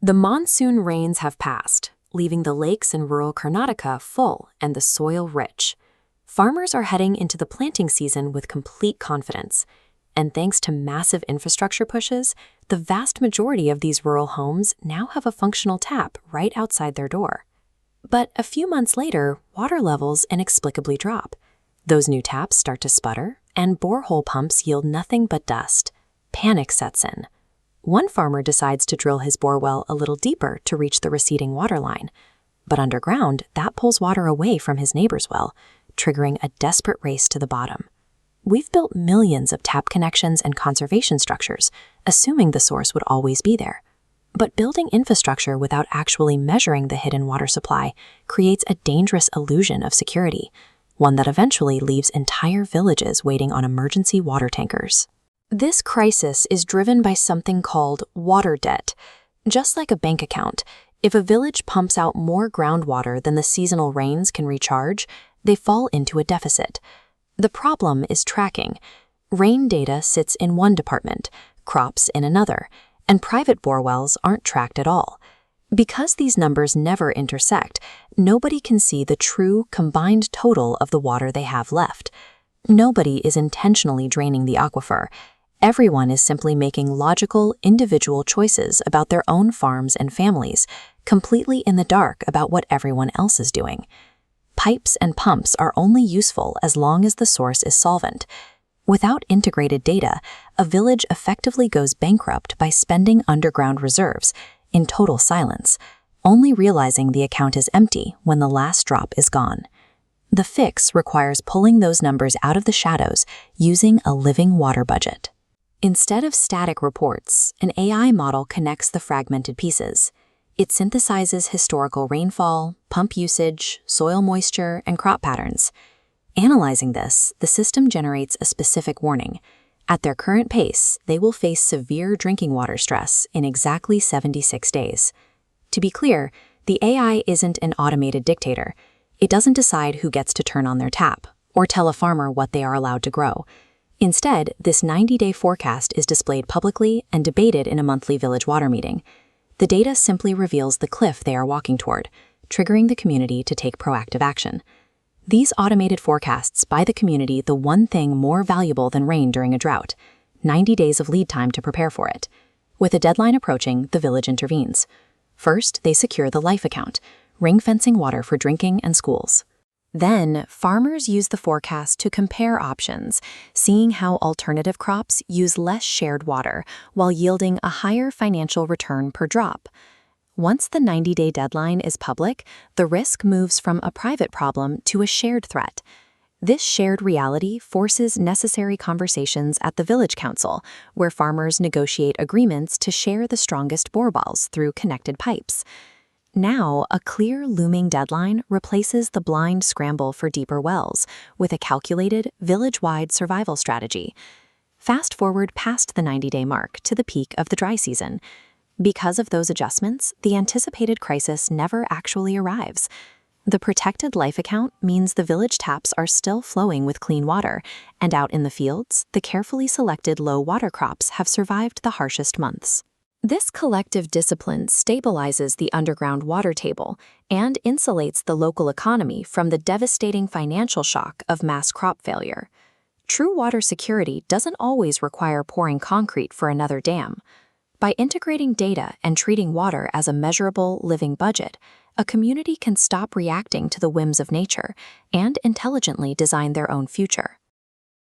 The monsoon rains have passed, leaving the lakes in rural Karnataka full and the soil rich. Farmers are heading into the planting season with complete confidence. And thanks to massive infrastructure pushes, the vast majority of these rural homes now have a functional tap right outside their door. But a few months later, water levels inexplicably drop. Those new taps start to sputter, and borehole pumps yield nothing but dust. Panic sets in. One farmer decides to drill his borewell a little deeper to reach the receding water line. But underground, that pulls water away from his neighbor's well, triggering a desperate race to the bottom. We've built millions of tap connections and conservation structures, assuming the source would always be there. But building infrastructure without actually measuring the hidden water supply creates a dangerous illusion of security, one that eventually leaves entire villages waiting on emergency water tankers. This crisis is driven by something called water debt. Just like a bank account, if a village pumps out more groundwater than the seasonal rains can recharge, they fall into a deficit. The problem is tracking. Rain data sits in one department, crops in another, and private borewells aren't tracked at all. Because these numbers never intersect, nobody can see the true combined total of the water they have left. Nobody is intentionally draining the aquifer. Everyone is simply making logical, individual choices about their own farms and families, completely in the dark about what everyone else is doing. Pipes and pumps are only useful as long as the source is solvent. Without integrated data, a village effectively goes bankrupt by spending underground reserves in total silence, only realizing the account is empty when the last drop is gone. The fix requires pulling those numbers out of the shadows using a living water budget. Instead of static reports, an AI model connects the fragmented pieces. It synthesizes historical rainfall, pump usage, soil moisture, and crop patterns. Analyzing this, the system generates a specific warning. At their current pace, they will face severe drinking water stress in exactly 76 days. To be clear, the AI isn't an automated dictator. It doesn't decide who gets to turn on their tap or tell a farmer what they are allowed to grow. Instead, this 90-day forecast is displayed publicly and debated in a monthly village water meeting. The data simply reveals the cliff they are walking toward, triggering the community to take proactive action. These automated forecasts buy the community the one thing more valuable than rain during a drought: 90 days of lead time to prepare for it. With a deadline approaching, the village intervenes. First, they secure the life account, ring-fencing water for drinking and schools. Then, farmers use the forecast to compare options, seeing how alternative crops use less shared water while yielding a higher financial return per drop. Once the 90-day deadline is public, the risk moves from a private problem to a shared threat. This shared reality forces necessary conversations at the village council, where farmers negotiate agreements to share the strongest boreballs through connected pipes. Now, a clear looming deadline replaces the blind scramble for deeper wells with a calculated, village-wide survival strategy. Fast forward past the 90-day mark to the peak of the dry season. Because of those adjustments, the anticipated crisis never actually arrives. The protected life account means the village taps are still flowing with clean water, and out in the fields, the carefully selected low-water crops have survived the harshest months. This collective discipline stabilizes the underground water table and insulates the local economy from the devastating financial shock of mass crop failure. True water security doesn't always require pouring concrete for another dam. By integrating data and treating water as a measurable, living budget, a community can stop reacting to the whims of nature and intelligently design their own future.